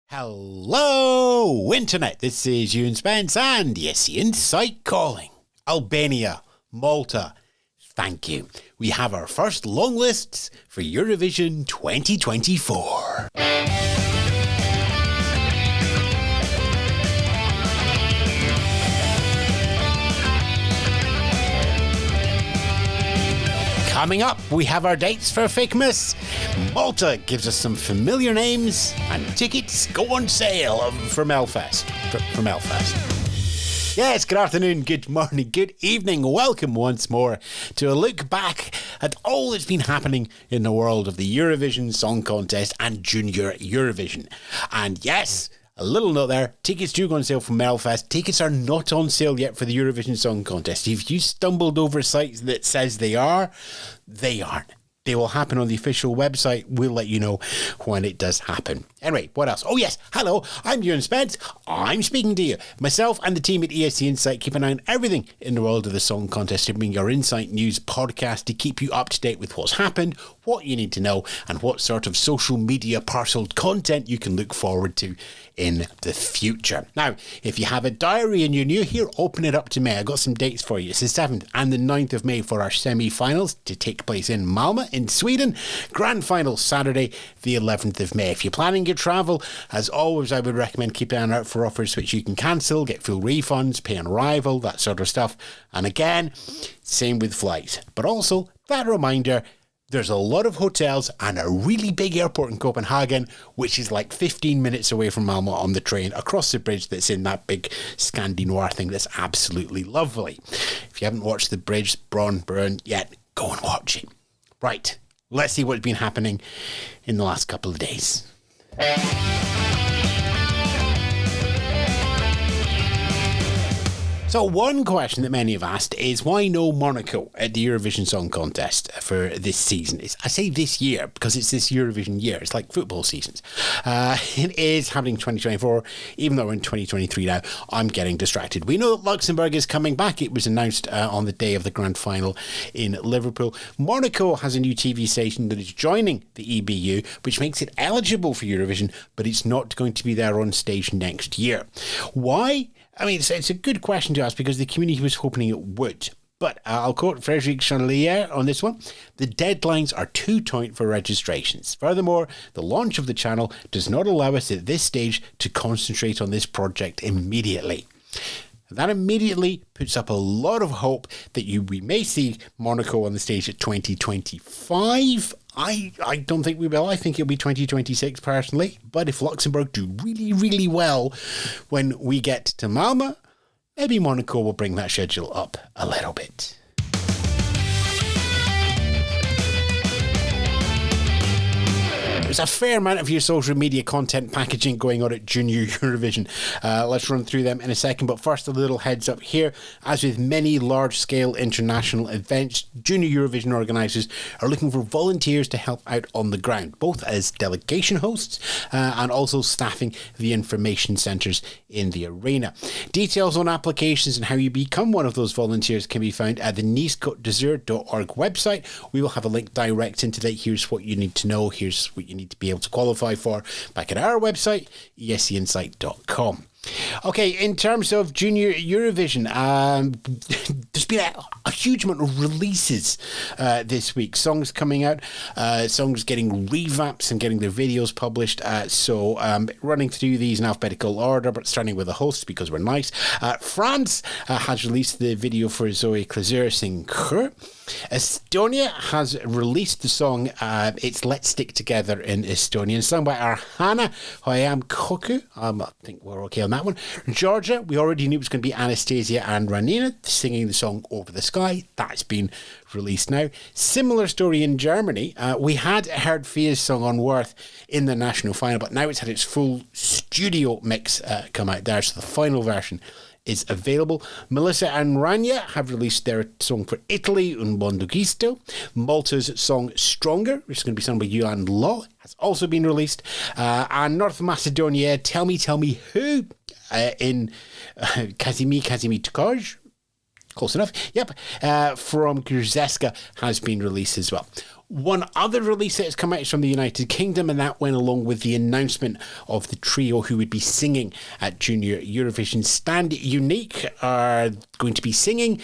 Hello, Internet. This is Ewan Spence and ESC Insight calling. Albania, Malta. Thank you. We have our first long lists for Eurovision 2024. Coming up, we have our dates for FiKmas. Malta gives us some familiar names, and tickets go on sale for Melfest. For Melfest. Yes, good afternoon, good morning, good evening. Welcome once more to a look back at all that's been happening in the world of the Eurovision Song Contest and Junior Eurovision. And yes, a little note there, tickets do go on sale for Melfest. Tickets are not on sale yet for the Eurovision Song Contest. If you stumbled over sites that says they are, they aren't. They will happen on the official website. We'll let you know when it does happen. Anyway, what else? Oh yes, hello, I'm Ewan Spence. I'm speaking to you. Myself and the team at ESC Insight keep an eye on everything in the world of the Song Contest to bring your Insight News podcast to keep you up to date with what's happened, what you need to know, and what sort of social media parceled content you can look forward to in the future. Now, if you have a diary and you're new here, open it up to May. I got some dates for you. It's the 7th and the 9th of May for our semi-finals to take place in Malmö in Sweden. Grand final Saturday, the 11th of May. If you're planning your travel, as always, I would recommend keeping an eye out for offers which you can cancel, get full refunds, pay on arrival, that sort of stuff. And again, same with flights. But also, that reminder, there's a lot of hotels and a really big airport in Copenhagen, which is like 15 minutes away from Malmö on the train across the bridge that's in that big Scandi Noir thing that's absolutely lovely. If you haven't watched the bridge, Brøndby yet, go and watch it. Right, let's see what's been happening in the last couple of days. So one question that many have asked is why no Monaco at the Eurovision Song Contest for this season? I say this year because it's this Eurovision year. It's like football seasons. It is happening in 2024, even though we're in 2023 now. I'm getting distracted. We know that Luxembourg is coming back. It was announced on the day of the grand final in Liverpool. Monaco has a new TV station that is joining the EBU, which makes it eligible for Eurovision, but it's not going to be there on stage next year. Why? I mean, it's a good question to ask because the community was hoping it would. But I'll quote Frédéric Chandelier on this one. The deadlines are too tight for registrations. Furthermore, the launch of the channel does not allow us at this stage to concentrate on this project immediately. That immediately puts up a lot of hope that we may see Monaco on the stage at 2025. I don't think we will. I think it'll be 2026 personally. But if Luxembourg do really, really well when we get to Malmö, maybe Monaco will bring that schedule up a little bit. There's a fair amount of your social media content packaging going on at Junior Eurovision. Let's run through them in a second, but first a little heads up here. As with many large-scale international events, Junior Eurovision organisers are looking for volunteers to help out on the ground, both as delegation hosts and also staffing the information centres in the arena. Details on applications and how you become one of those volunteers can be found at the nice-côte-d'azur.org website. We will have a link direct into that. Here's what you need to know. Here's what you need to be able to qualify for back at our website, escinsight.com. Okay, in terms of Junior Eurovision, there's been a huge amount of releases this week. Songs coming out, songs getting revamps and getting their videos published. So running through these in alphabetical order, but starting with the hosts because we're nice. France has released the video for Zoe Klausur singing Kër. Estonia has released the song It's Let's Stick Together in Estonian, sung by Arhana Hoiam Koku. I think we're okay on that one. Georgia, we already knew it was going to be Anastasia and Ranina singing the song Over the Sky. That's been released now. Similar story in Germany. We had heard Fia's song On Worth in the national final, but now it's had its full studio mix come out there, so the final version is available. Melissa and Rania have released their song for Italy, Un Mondo Giusto. Malta's song Stronger, which is going to be sung by Yuan Law, has also been released. And North Macedonia, Tell Me Who, in Kazimi Tukaj. Close enough. Yep. From Grzeska has been released as well. One other release that has come out is from the United Kingdom, and that went along with the announcement of the trio who would be singing at Junior Eurovision. Stand Unique are going to be singing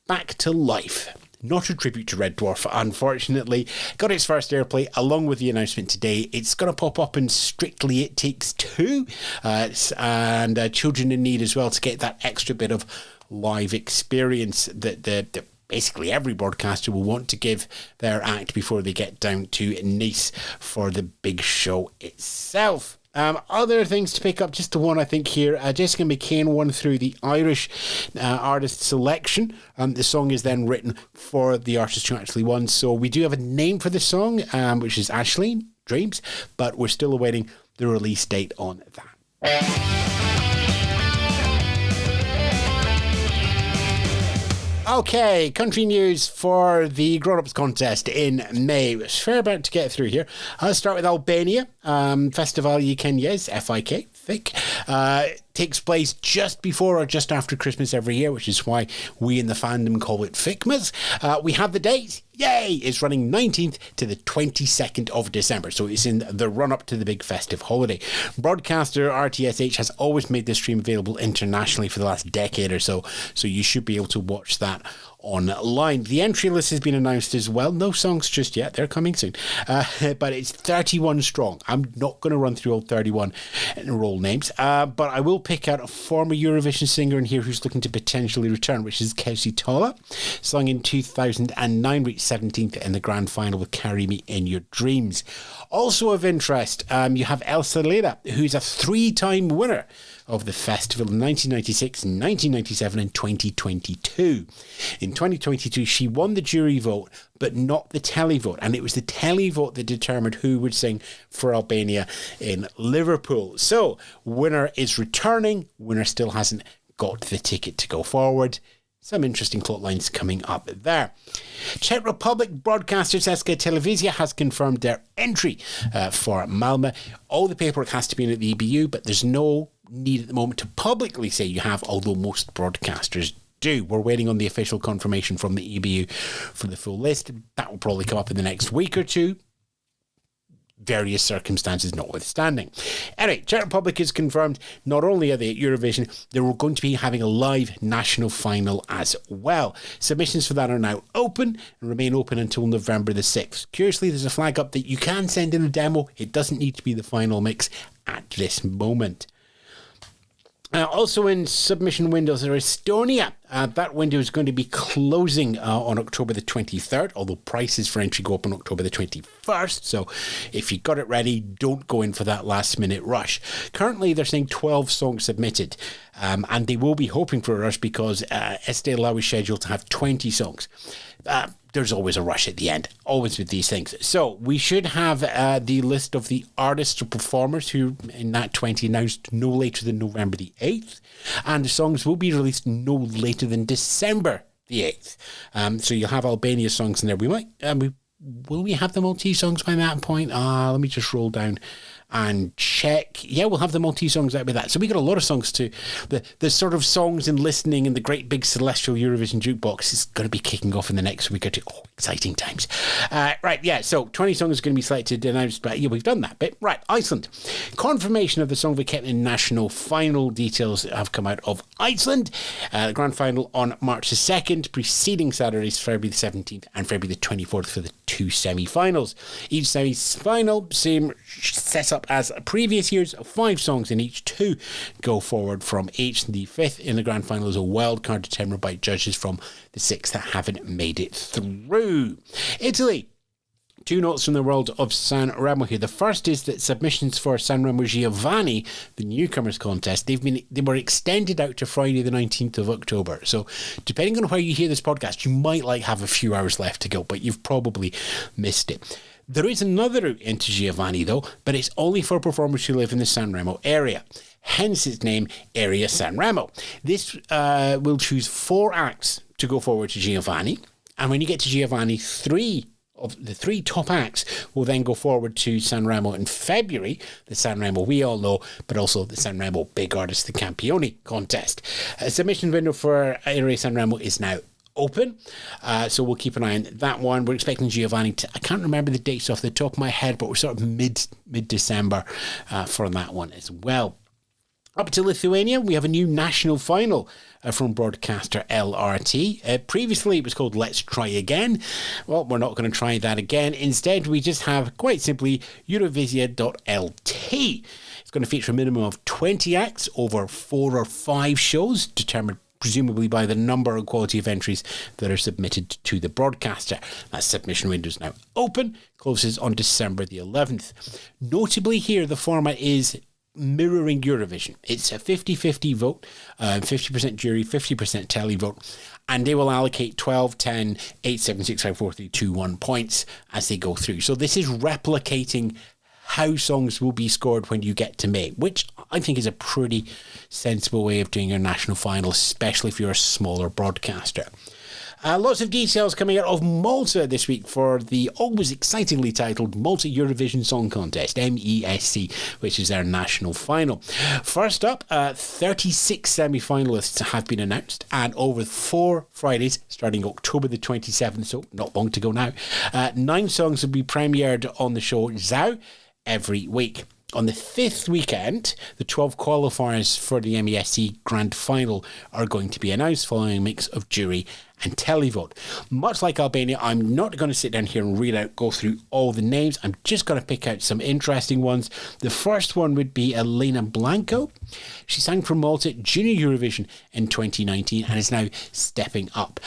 Back to Life. Not a tribute to Red Dwarf, unfortunately. Got its first airplay along with the announcement today. It's going to pop up in Strictly It Takes Two and Children in Need as well, to get that extra bit of live experience that basically every broadcaster will want to give their act before they get down to Nice for the big show itself. Other things to pick up, just the one I think here. Jessica McCain won through the Irish artist selection. The song is then written for the artist who actually won. So we do have a name for the song, which is Ashleen Dreams, but we're still awaiting the release date on that. Okay, country news for the Grown-Ups contest in May. It's fair about to get through here. I'll start with Albania. Festivali Kenges, FiK, takes place just before or just after Christmas every year, which is why we in the fandom call it Fikmas. We have the date. Yay! It's running 19th to the 22nd of December, so it's in the run-up to the big festive holiday. Broadcaster RTSH has always made this stream available internationally for the last decade or so, so you should be able to watch that online. The entry list has been announced as well. No songs just yet. They're coming soon. But it's 31 strong. I'm not going to run through all 31 role names, but I will pick out a former Eurovision singer in here who's looking to potentially return, which is Kelsey Tola. Sung in 2009, reached 17th in the grand final with Carry Me In Your Dreams. Also of interest, you have Elsa Leda, who's a 3-time winner of the festival in 1996, 1997 and 2022. In 2022, she won the jury vote, but not the televote. And it was the televote that determined who would sing for Albania in Liverpool. So, winner is returning. Winner still hasn't got the ticket to go forward. Some interesting plot lines coming up there. Czech Republic broadcaster Česká Televize has confirmed their entry for Malmö. All the paperwork has to be in at the EBU, but there's no need at the moment to publicly say you have, although most broadcasters do. We're waiting on the official confirmation from the EBU for the full list. That will probably come up in the next week or two, various circumstances notwithstanding. Anyway, Czech Republic is confirmed. Not only are they at Eurovision, they're going to be having a live national final as well. Submissions for that are now open and remain open until November the 6th. Curiously, there's a flag up that you can send in a demo. It doesn't need to be the final mix at this moment. Also in submission windows are Estonia. That window is going to be closing on October the 23rd, although prices for entry go up on October the 21st. So if you got it ready, don't go in for that last minute rush. Currently, they're saying 12 songs submitted, and they will be hoping for a rush because Estée Lauder is scheduled to have 20 songs. There's always a rush at the end, always with these things. So we should have the list of the artists or performers who in that 20 announced no later than November the 8th. And the songs will be released no later than December the 8th. So you'll have Albania songs in there. We might, will we have the Maltese songs by that point? Let me just roll down and check. Yeah, we'll have the Maltese songs out with that. So we got a lot of songs to the sort of songs and listening in the great big celestial Eurovision jukebox is going to be kicking off in the next week or two. Oh, exciting times. Right, yeah, so 20 songs are going to be selected and announced, but yeah, we've done that bit. Right, Iceland. Confirmation of the song we kept in national final details have come out of Iceland. The grand final on March the 2nd, preceding Saturdays, February the 17th and February the 24th for the 2 semi-finals. Each semi-final, same setup as previous years, 5 songs in each. 2 go forward from each. The 5th in the grand final is a wild card determined by judges from the 6 that haven't made it through. Italy. 2 notes from the world of San Remo here. The first is that submissions for San Remo Giovanni, the newcomers contest, they were extended out to Friday the 19th of October. So depending on where you hear this podcast, you might have a few hours left to go, but you've probably missed it. There is another route into Giovanni though, but it's only for performers who live in the San Remo area. Hence its name, Area San Remo. This will choose 4 acts to go forward to Giovanni. And when you get to Giovanni, 3 of the 3 top acts will then go forward to San Remo in February, the San Remo we all know, but also the San Remo Big Artist, the Campione contest. A submission window for Area San Remo is now open. So we'll keep an eye on that one. We're expecting Giovanni to, I can't remember the dates off the top of my head, but we're sort of mid-December for that one as well. Up to Lithuania, we have a new national final from broadcaster LRT. Previously, it was called Let's Try Again. Well, we're not going to try that again. Instead, we just have, quite simply, Eurovision.lt. It's going to feature a minimum of 20 acts over 4 or 5 shows, determined presumably by the number and quality of entries that are submitted to the broadcaster. That submission window is now open, closes on December the 11th. Notably here, the format is mirroring Eurovision. It's a 50-50 vote, 50% jury, 50% televote, and they will allocate 12, 10, 8, 7, 6, 5, 4, 3, 2, 1 points as they go through. So this is replicating how songs will be scored when you get to May, which I think is a pretty sensible way of doing your national final, especially if you're a smaller broadcaster. Lots of details coming out of Malta this week for the always excitingly titled Malta Eurovision Song Contest, MESC, which is their national final. First up, 36 semi-finalists have been announced, and over 4 Fridays, starting October the 27th, so not long to go now, 9 songs will be premiered on the show Zau every week. On the 5th weekend, the 12 qualifiers for the MESC Grand Final are going to be announced following a mix of jury and televote. Much like Albania, I'm not going to sit down here and go through all the names. I'm just going to pick out some interesting ones. The first one would be Elena Blanco. She sang for Malta at Junior Eurovision in 2019 and is now stepping up.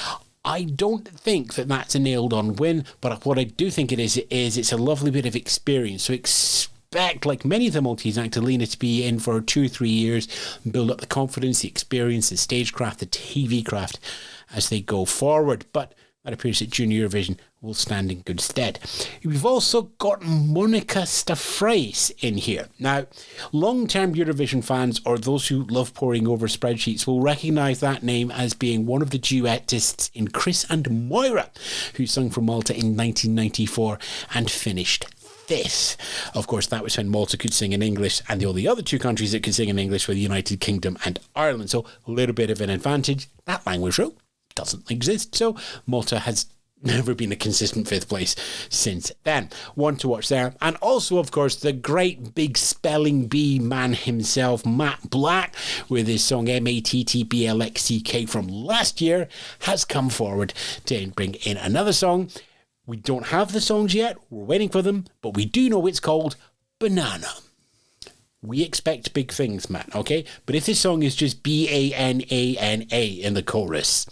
I don't think that that's a nailed-on win, but what I do think it is it's a lovely bit of experience. So expect, like many of the Maltese acts, Elena to be in for 2 or 3 years, build up the confidence, the experience, the stagecraft, the TV craft as they go forward. But that appears that Junior Eurovision will stand in good stead. We've also got Monica Stafrais in here. Now, long-term Eurovision fans, or those who love poring over spreadsheets, will recognise that name as being one of the duettists in Chris and Moira, who sung for Malta in 1994 and finished 5th. Of course, that was when Malta could sing in English, and the only other 2 countries that could sing in English were the United Kingdom and Ireland. So a little bit of an advantage. That language rule doesn't exist, so Malta has never been a consistent 5th place since then. One to watch there. And also, of course, the great big spelling bee man himself, Matt Black, with his song MATTBLXCK from last year, has come forward to bring in another song. We don't have the songs yet, we're waiting for them, but we do know it's called Banana. We expect big things, Matt, okay? But if this song is just BANANA in the chorus,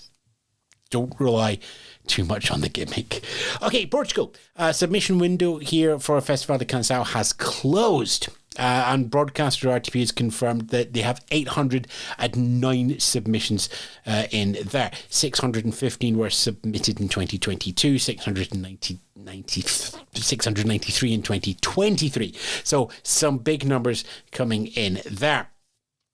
don't rely too much on the gimmick. Okay, Portugal. Submission window here for Festivali Canção has closed. And broadcaster RTP has confirmed that they have 809 submissions in there. 615 were submitted in 2022, 693 in 2023. So some big numbers coming in there.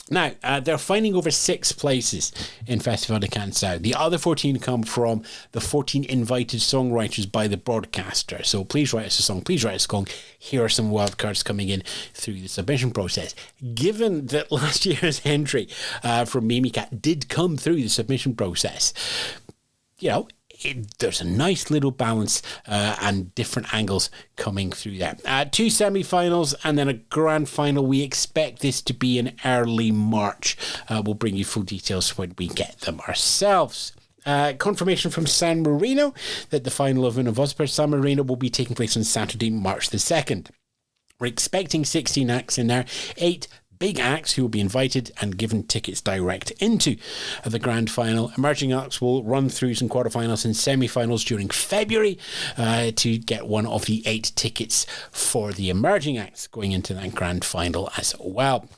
Now, they're finding over 6 places in Festivali Canção. The other 14 come from the 14 invited songwriters by the broadcaster. So please write us a song, please write us a song. Here are some wildcards coming in through the submission process. Given that last year's entry from Mimicat did come through the submission process, you know, there's a nice little balance and different angles coming through there. 2 semi-finals and then a grand final. We expect this to be in early March. We'll bring you full details when we get them ourselves. Confirmation from San Marino that the final of Univosper San Marino will be taking place on Saturday, March the 2nd. We're expecting 16 acts in there, 8 big acts who will be invited and given tickets direct into the grand final. Emerging acts will run through some quarterfinals and semi-finals during February to get one of the 8 tickets for the emerging acts going into that grand final as well.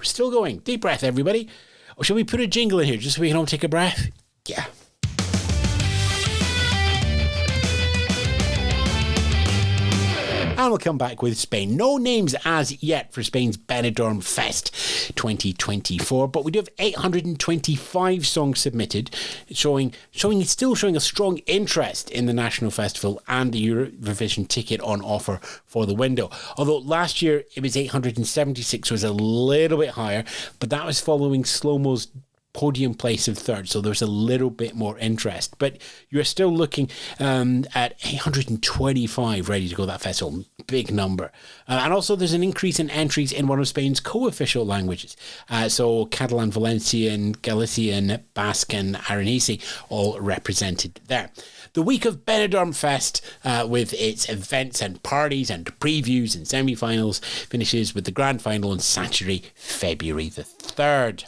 Still going. Deep breath, everybody. Or shall we put a jingle in here just so we can all take a breath? Yeah. And we'll come back with Spain. No names as yet for Spain's Benidorm Fest 2024, but we do have 825 songs submitted, still showing a strong interest in the National Festival and the Eurovision ticket on offer for the window. Although last year it was 876, was a little bit higher, but that was following Slow Mo's podium place of third, so there's a little bit more interest. But you're still looking at 825 ready to go to that festival. Big number. And also there's an increase in entries in one of Spain's co-official languages. So Catalan, Valencian, Galician, Basque and Aranese all represented there. The week of Benidorm Fest, with its events and parties and previews and semi-finals, finishes with the grand final on Saturday, February the 3rd.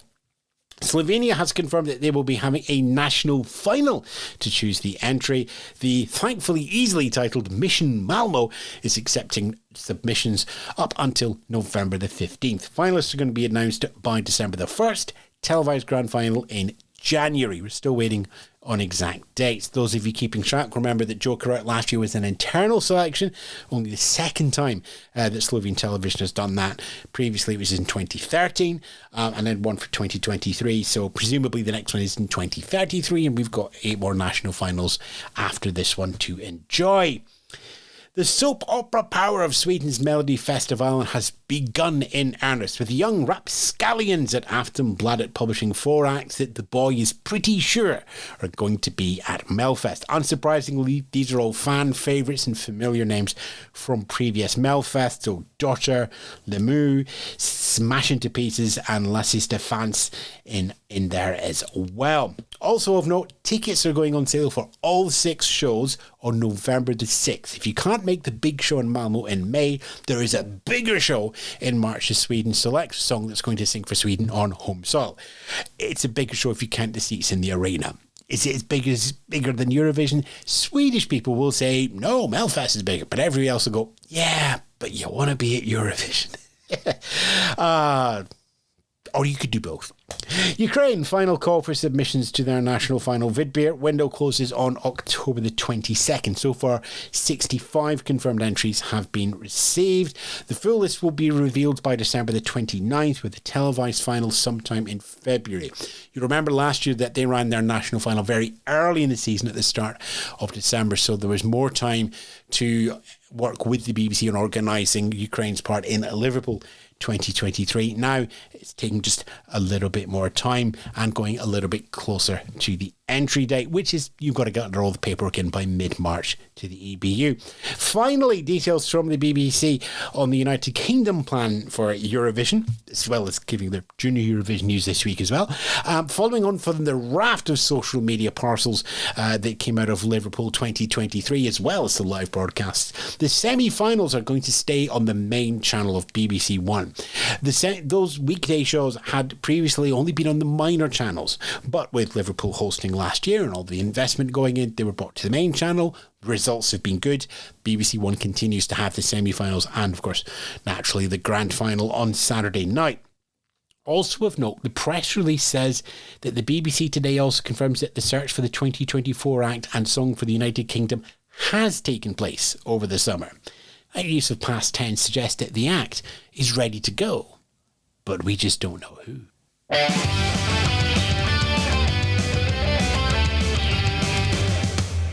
Slovenia has confirmed that they will be having a national final to choose the entry. The thankfully easily titled Mission Malmo is accepting submissions up until November the 15th. Finalists are going to be announced by December the 1st. Televised grand final in January. We're still waiting on exact dates. Those of you keeping track, remember that Joker Out last year was an internal selection, only the second time that Slovene television has done that. Previously it was in 2013, and then one for 2023, so presumably the next one is in 2033, and we've got 8 more national finals after this one to enjoy. The soap opera power of Sweden's Melodifestivalen has begun in earnest, with the young rapscallions at Aftonbladet publishing 4 acts that the boy is pretty sure are going to be at Melfest. Unsurprisingly, these are all fan favourites and familiar names from previous Melfest, so Dotter, Lemu, Smash Into Pieces and La Stefans in there as well. Also of note, tickets are going on sale for all 6 shows on November the 6th. If you can't make the big show in Malmo in May, there is a bigger show in March as Sweden selects a song that's going to sing for Sweden on home soil. It's a bigger show if you count the seats in the arena. Is it as bigger than Eurovision? Swedish people will say, no, Melfest is bigger, but everybody else will go, yeah, but you want to be at Eurovision. Or you could do both. Ukraine, final call for submissions to their national final Vidbeer. Window closes on October the 22nd. So far, 65 confirmed entries have been received. The full list will be revealed by December the 29th, with the televised final sometime in February. You remember last year that they ran their national final very early in the season at the start of December, so there was more time to work with the BBC on organising Ukraine's part in Liverpool 2023. Now it's taking just a little bit more time and going a little bit closer to the entry date, which is you've got to get under all the paperwork in by mid-March to the EBU. Finally, details from the BBC on the United Kingdom plan for Eurovision, as well as giving their junior Eurovision news this week as well. Following on from the raft of social media parcels that came out of Liverpool 2023, as well as the live broadcasts, the semi-finals are going to stay on the main channel of BBC One. Those weekday shows had previously only been on the minor channels, but with Liverpool hosting last year and all the investment going in, they were brought to the main channel. The results have been good. BBC One continues to have the semi-finals and, of course, naturally the grand final on Saturday night. Also of note, the press release says that the BBC today also confirms that the search for the 2024 act and song for the United Kingdom has taken place over the summer. That use of past tense suggests that the act is ready to go, but we just don't know who.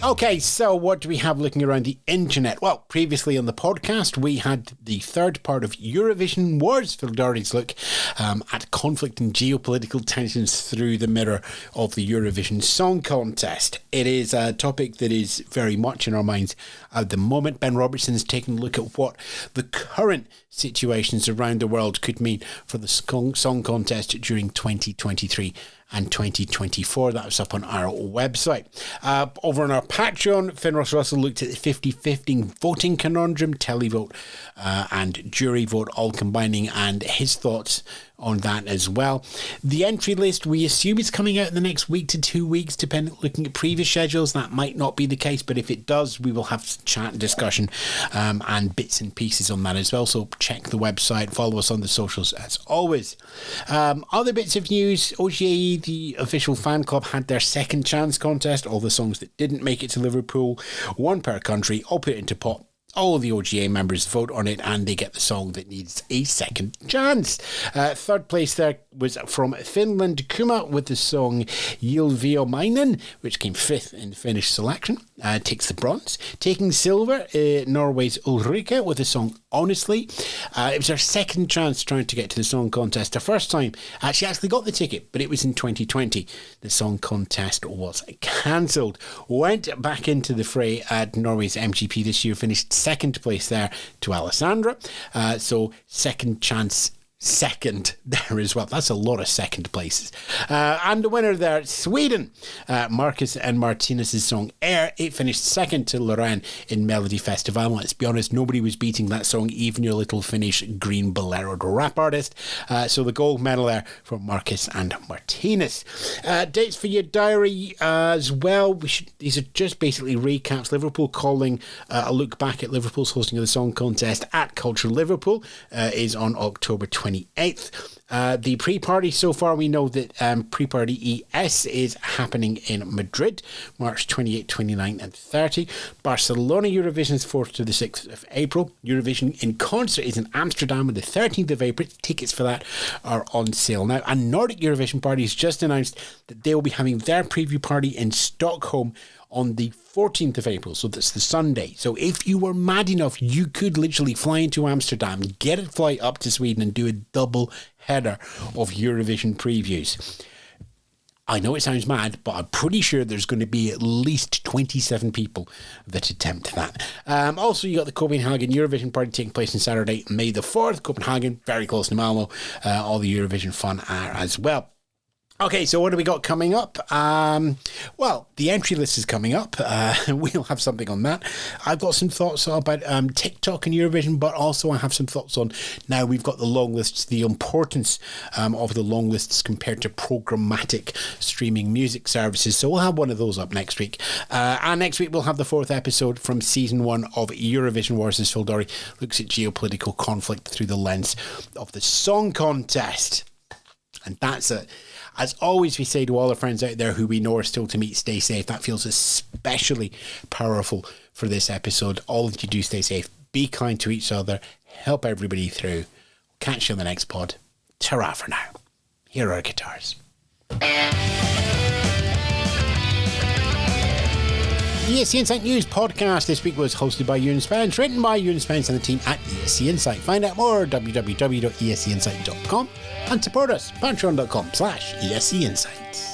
Okay, so what do we have looking around the internet? Well, previously on the podcast, we had the third part of Eurovision Wars, Phil Doherty's look at conflict and geopolitical tensions through the mirror of the Eurovision Song Contest. It is a topic that is very much in our minds at the moment. Ben Robertson's taken a look at what the current situations around the world could mean for the Song Contest during 2023 and 2024. That was up on our website. Over on our Patreon, Finross Russell looked at the 50-50 voting conundrum, televote and jury vote all combining, and his thoughts on that as well. The entry list, we assume is coming out in the next week to 2 weeks, depending, looking at previous schedules. That might not be the case, but if it does, we will have chat and discussion and bits and pieces on that as well. So check the website, follow us on the socials as always. Other bits of news: OGAE, the official fan club, had their second chance contest. All the songs that didn't make it to Liverpool, one per country, all put into pot. All the OGA members vote on it and they get the song that needs a second chance. Third place there was from Finland, Kuma, with the song Ylviömainen, which came 5th in the Finnish selection. Takes the bronze. Taking silver, Norway's Ulrika with the song Honestly. It was her second chance trying to get to the song contest. Her first time, she actually got the ticket, but it was in 2020. The song contest was cancelled. Went back into the fray at Norway's MGP this year, finished second place there to Alessandra. So second chance, second there as well. That's a lot of second places. And the winner there, Sweden, Marcus and Martinez' song Air. It finished second to Lorraine in Melodifestivalen. Let's be honest, nobody was beating that song, even your little Finnish green bolero rap artist. So the gold medal there for Marcus and Martinez. Dates for your diary as well. These are just basically recaps. Liverpool calling a look back at Liverpool's hosting of the song contest at Culture Liverpool is on October 28th. The pre-party, so far we know that pre-party ES is happening in Madrid, March 28, 29 and 30. Barcelona Eurovision is 4th to the 6th of April. Eurovision in concert is in Amsterdam on the 13th of April. Tickets for that are on sale now. And Nordic Eurovision Party has just announced that they will be having their preview party in Stockholm on the 14th of April, so that's the Sunday. So if you were mad enough, you could literally fly into Amsterdam, get a flight up to Sweden and do a double header of Eurovision previews. I know it sounds mad, but I'm pretty sure there's going to be at least 27 people that attempt that. Also, you got the Copenhagen Eurovision Party taking place on Saturday, May the 4th. Copenhagen, very close to Malmo. All the Eurovision fun are as well. Okay, so what do we got coming up? Well, the entry list is coming up. We'll have something on that. I've got some thoughts about TikTok and Eurovision, but also I have some thoughts on now we've got the long lists, the importance of the long lists compared to programmatic streaming music services. So we'll have one of those up next week. And next week we'll have the 4th episode from season 1 of Eurovision Wars as Phil Dory looks at geopolitical conflict through the lens of the song contest. And that's it. As always, we say to all our friends out there who we know are still to meet, stay safe. That feels especially powerful for this episode. All that you do, stay safe. Be kind to each other. Help everybody through. Catch you on the next pod. Ta-ra for now. Here are our guitars. The ESC Insight News podcast this week was hosted by Ewan Spence, written by Ewan Spence and the team at ESC Insight. Find out more at www.escinsight.com and support us, patreon.com/ESC Insights.